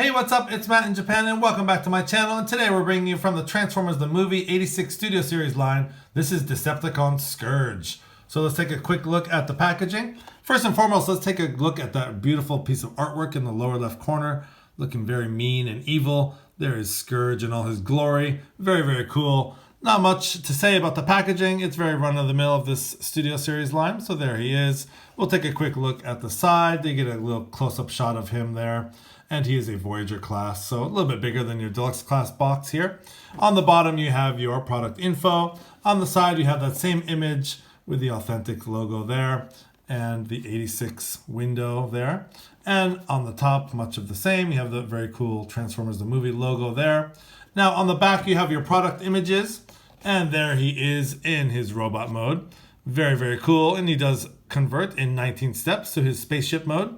Hey, what's up? It's Matt in Japan and welcome back to my channel. And today we're bringing you from the Transformers the Movie 86 Studio Series line. This is Decepticon Scourge. So let's take a quick look at the packaging. First and foremost, let's take a look at that beautiful piece of artwork in the lower left corner. Looking very mean and evil. There is Scourge in all his glory. Very, very cool. Not much to say about the packaging. It's very run-of-the-mill of this Studio Series line. So there he is. We'll take a quick look at the side. They get a little close-up shot of him there. And he is a Voyager class, so a little bit bigger than your Deluxe class box here. On the bottom, you have your product info. On the side, you have that same image with the authentic logo there and the 86 window there. And on the top, much of the same. You have the very cool Transformers the Movie logo there. Now, on the back, you have your product images. And there he is in his robot mode. Very, very cool. And he does convert in 19 steps to his spaceship mode.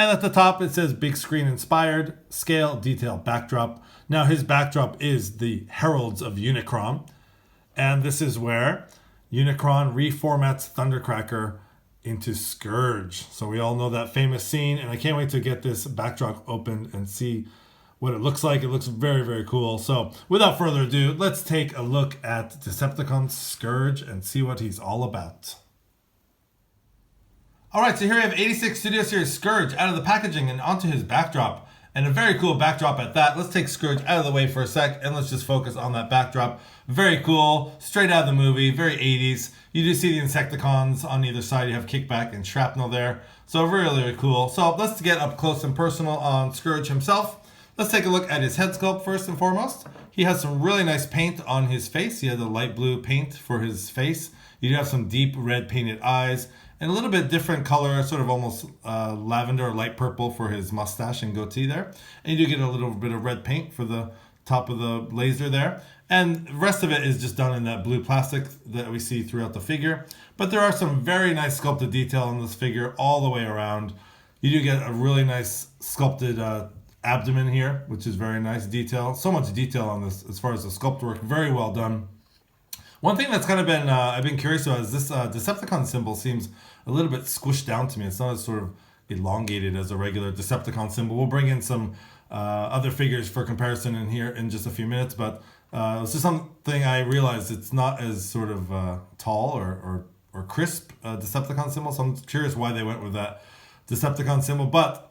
And at the top, it says big screen inspired, scale, detail, backdrop. Now his backdrop is the Heralds of Unicron. And this is where Unicron reformats Thundercracker into Scourge. So we all know that famous scene. And I can't wait to get this backdrop opened and see what it looks like. It looks very, very cool. So without further ado, let's take a look at Decepticon Scourge and see what he's all about. Alright, so here we have 86 Studio Series Scourge out of the packaging and onto his backdrop. And a very cool backdrop at that. Let's take Scourge out of the way for a sec and let's just focus on that backdrop. Very cool, straight out of the movie, very 80s. You do see the Insecticons on either side. You have Kickback and Shrapnel there. So really, really cool. So let's get up close and personal on Scourge himself. Let's take a look at his head sculpt first and foremost. He has some really nice paint on his face. He has a light blue paint for his face. You do have some deep red painted eyes. And a little bit different color, sort of almost lavender or light purple for his mustache and goatee there. And you do get a little bit of red paint for the top of the laser there. And the rest of it is just done in that blue plastic that we see throughout the figure. But there are some very nice sculpted detail on this figure all the way around. You do get a really nice sculpted abdomen here, which is very nice detail. So much detail on this as far as the sculpt work. Very well done. One thing that's kind of been, I've been curious about is this Decepticon symbol seems a little bit squished down to me. It's not as sort of elongated as a regular Decepticon symbol. We'll bring in some other figures for comparison in here in just a few minutes, but it's just something I realized it's not as sort of tall or crisp Decepticon symbol, so I'm curious why they went with that Decepticon symbol, but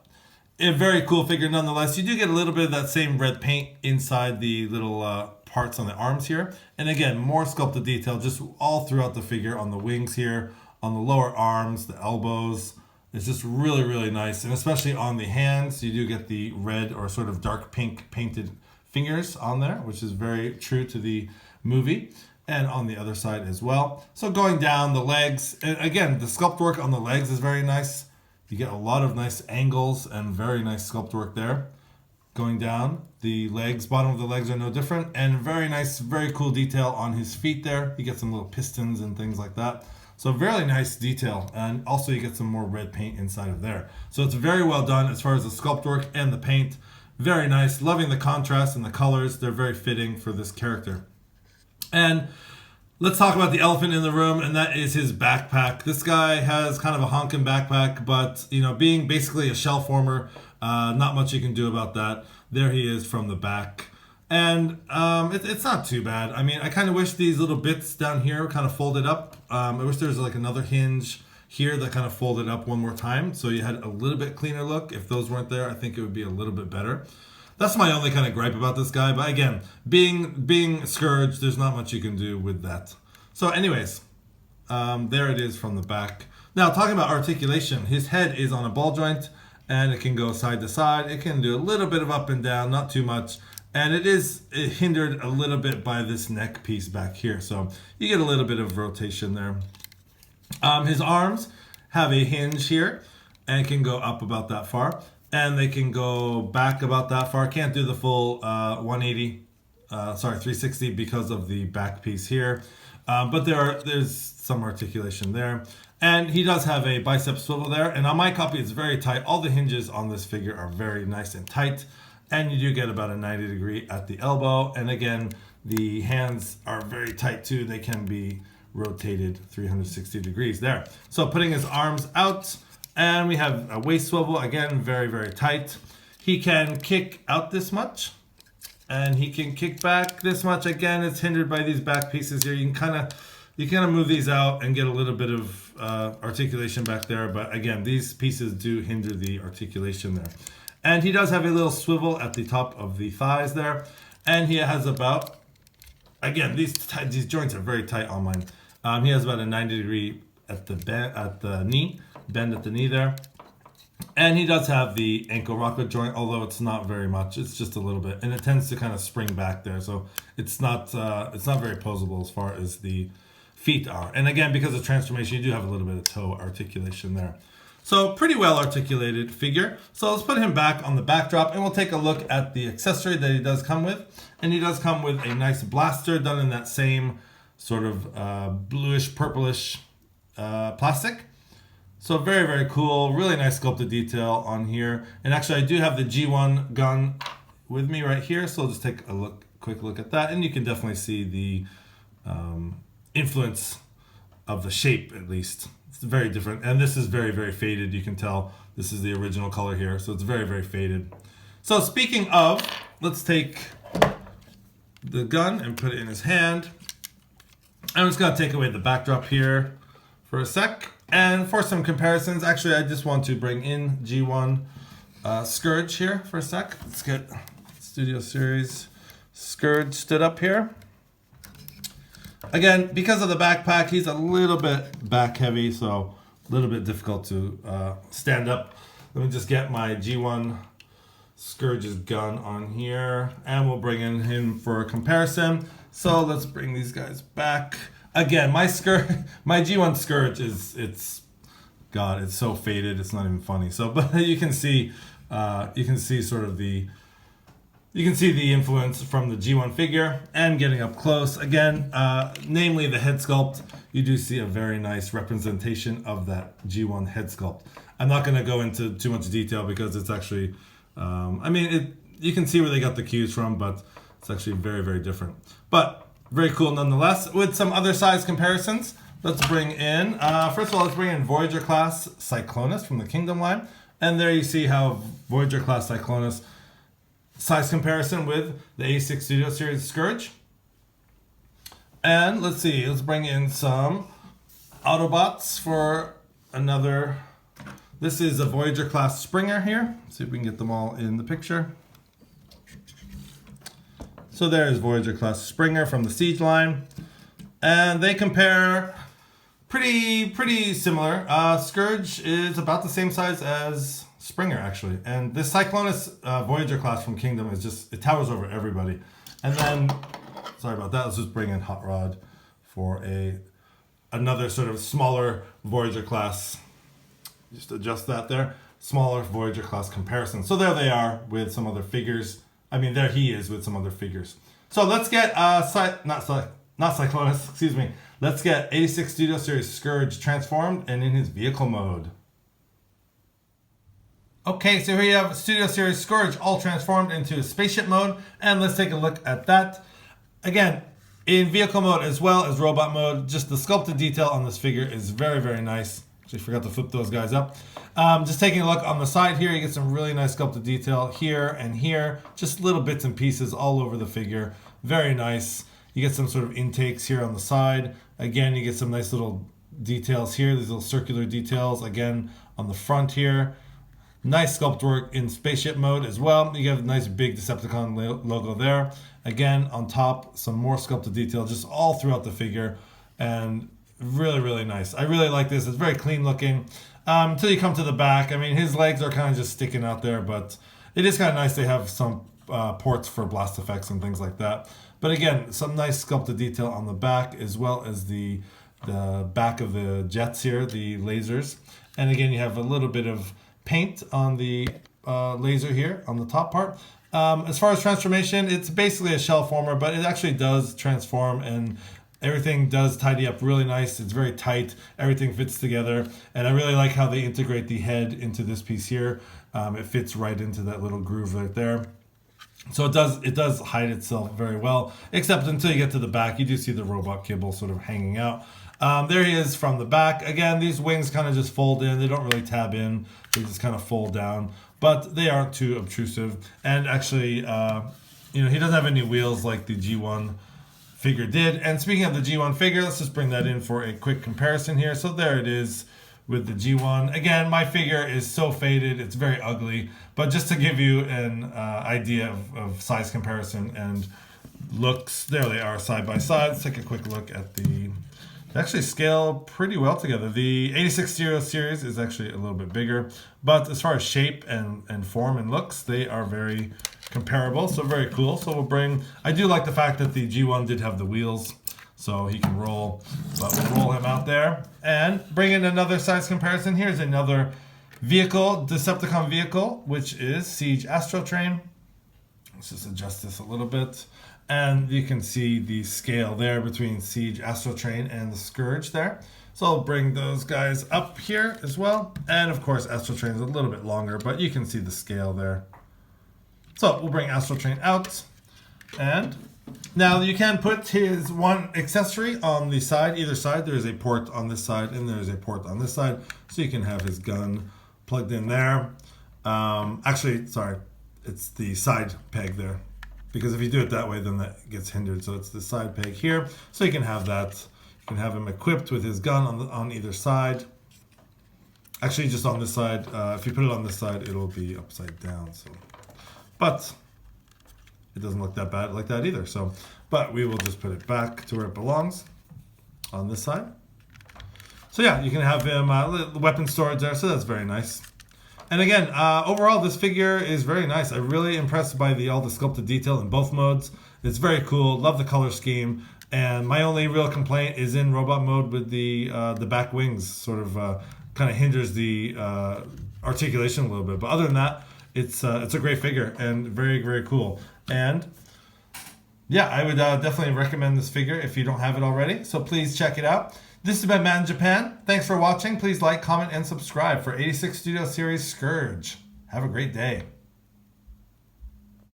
a very cool figure nonetheless. You do get a little bit of that same red paint inside the little parts on the arms here. And again, more sculpted detail just all throughout the figure on the wings here, on the lower arms, the elbows. It's just really, really nice. And especially on the hands, you do get the red or sort of dark pink painted fingers on there, which is very true to the movie. And on the other side as well. So going down the legs, and again, the sculpt work on the legs is very nice. You get a lot of nice angles and very nice sculpt work there. Going down, the legs, bottom of the legs are no different, and very nice, very cool detail on his feet there. You get some little pistons and things like that. So very nice detail, and also you get some more red paint inside of there. So it's very well done as far as the sculpt work and the paint. Very nice, loving the contrast and the colors. They're very fitting for this character. And let's talk about the elephant in the room, and that is his backpack. This guy has kind of a honking backpack, but you know, being basically a shell former, not much you can do about that. There he is from the back. And it's not too bad. I mean, I kind of wish these little bits down here kind of folded up. I wish there was like another hinge here that kind of folded up one more time, so you had a little bit cleaner look. If those weren't there, I think it would be a little bit better. That's my only kind of gripe about this guy. But again, being Scourge, there's not much you can do with that. So anyways, there it is from the back. Now, talking about articulation, his head is on a ball joint, and it can go side to side. It can do a little bit of up and down, not too much. And it is hindered a little bit by this neck piece back here. So you get a little bit of rotation there. His arms have a hinge here, and can go up about that far. And they can go back about that far. Can't do the full 360 because of the back piece here. But there's some articulation there. And he does have a bicep swivel there. And on my copy, it's very tight. All the hinges on this figure are very nice and tight. And you do get about a 90 degree at the elbow. And again, the hands are very tight too. They can be rotated 360 degrees there. So putting his arms out, and we have a waist swivel, again, very, very tight. he can kick out this much, and he can kick back this much. Again, it's hindered by these back pieces here. You can kind of move these out and get a little bit of articulation back there, but again, these pieces do hinder the articulation there. And he does have a little swivel at the top of the thighs there, and he has about, again, these joints are very tight on mine. He has about a 90-degree at the knee, bend at the knee there. And he does have the ankle rocket joint, although it's not very much. It's just a little bit, and it tends to kind of spring back there. So it's not very posable as far as the feet are. And again, because of transformation, you do have a little bit of toe articulation there. So pretty well articulated figure. So let's put him back on the backdrop, and we'll take a look at the accessory that he does come with. And he does come with a nice blaster done in that same sort of bluish, purplish plastic. So very, very cool. Really nice sculpted detail on here. And actually, I do have the G1 gun with me right here. So I'll just take a quick look at that. And you can definitely see the influence of the shape, at least. It's very different. And this is very, very faded. You can tell this is the original color here. So it's very, very faded. So speaking of, let's take the gun and put it in his hand. I'm just going to take away the backdrop here for a sec. And for some comparisons, actually, I just want to bring in G1 Scourge here for a sec. Let's get Studio Series Scourge stood up here. Again, because of the backpack, he's a little bit back heavy, so a little bit difficult to stand up. Let me just get my G1 Scourge's gun on here, and we'll bring in him for a comparison. So let's bring these guys back. Again, my G1 Scourge it's so faded, it's not even funny. So, but you can see sort of the influence from the G1 figure. And getting up close again, namely the head sculpt, you do see a very nice representation of that G1 head sculpt. I'm not going to go into too much detail because it's actually, you can see where they got the cues from, but it's actually very, very different. But very cool nonetheless. With some other size comparisons, let's bring in, first of all, let's bring in Voyager class Cyclonus from the Kingdom line. And there you see how Voyager class Cyclonus size comparison with the A6 Studio Series Scourge. And let's see, let's bring in some Autobots for another. This is a Voyager class Springer here. Let's see if we can get them all in the picture. So there's Voyager class Springer from the Siege line. And they compare pretty similar. Scourge is about the same size as Springer, actually. And this Cyclonus Voyager class from Kingdom is just, it towers over everybody. And then, sorry about that, let's just bring in Hot Rod for another sort of smaller Voyager class. Just adjust that there. Smaller Voyager class comparison. So there they are with some other figures. I mean, there he is with some other figures. So let's get, not Cyclonus, excuse me. Let's get 86 Studio Series Scourge transformed and in his vehicle mode. Okay, so here you have Studio Series Scourge all transformed into spaceship mode. And let's take a look at that. Again, in vehicle mode as well as robot mode, just the sculpted detail on this figure is very, very nice. Actually forgot to flip those guys up. Just taking a look on the side here, you get some really nice sculpted detail here and here. Just little bits and pieces all over the figure. Very nice. You get some sort of intakes here on the side. Again, you get some nice little details here. These little circular details, again, on the front here. Nice sculpt work in spaceship mode as well. You have a nice big Decepticon logo there. Again, on top, some more sculpted detail just all throughout the figure. And really, really nice. I really like this. It's very clean looking. Until you come to the back. I mean, his legs are kind of just sticking out there, but it is kind of nice they have some ports for blast effects and things like that. But again, some nice sculpted detail on the back as well as the back of the jets here, the lasers. And again, you have a little bit of paint on the laser here on the top part. As far as transformation, it's basically a shell former, but it actually does transform and everything does tidy up really nice. It's very tight. Everything fits together. And I really like how they integrate the head into this piece here. It fits right into that little groove right there. So it does hide itself very well, except until you get to the back. You do see the robot kibble sort of hanging out. There he is from the back. Again, these wings kind of just fold in. They don't really tab in. They just kind of fold down. but they aren't too obtrusive. And actually, he doesn't have any wheels like the G1 figure did. And speaking of the G1 figure, let's just bring that in for a quick comparison here. So there it is with the G1. Again, my figure is so faded, it's very ugly. But just to give you an idea of size comparison and looks, there they are side by side. Let's take a quick look at they actually scale pretty well together. The 86 Studio Series is actually a little bit bigger, but as far as shape and form and looks, they are very comparable, so very cool. So I do like the fact that the G1 did have the wheels, so he can roll, but we'll roll him out there. And bring in another size comparison. Here's another vehicle, Decepticon vehicle, which is Siege Astrotrain. Let's just adjust this a little bit. And you can see the scale there between Siege Astrotrain and the Scourge there. So I'll bring those guys up here as well. And of course, Astrotrain is a little bit longer, but you can see the scale there. So we'll bring Astrotrain out. And now you can put his one accessory on the side, either side. There is a port on this side and there's a port on this side. So you can have his gun plugged in there. Actually, sorry, it's the side peg there. Because if you do it that way, then that gets hindered. So it's the side peg here. So you can have that. You can have him equipped with his gun on either side. Actually, just on this side. If you put it on this side, it'll be upside down. So, but it doesn't look that bad like that either. So, but we will just put it back to where it belongs on this side. So yeah, you can have him weapon storage there. So that's very nice. And again, overall, this figure is very nice. I'm really impressed by all the sculpted detail in both modes. It's very cool. Love the color scheme. And my only real complaint is in robot mode with the back wings. Sort of kind of hinders the articulation a little bit. But other than that, it's a great figure and very, very cool. And yeah, I would definitely recommend this figure if you don't have it already. So please check it out. This has been Matt in Japan. Thanks for watching. Please like, comment, and subscribe for 86 Studio Series Scourge. Have a great day.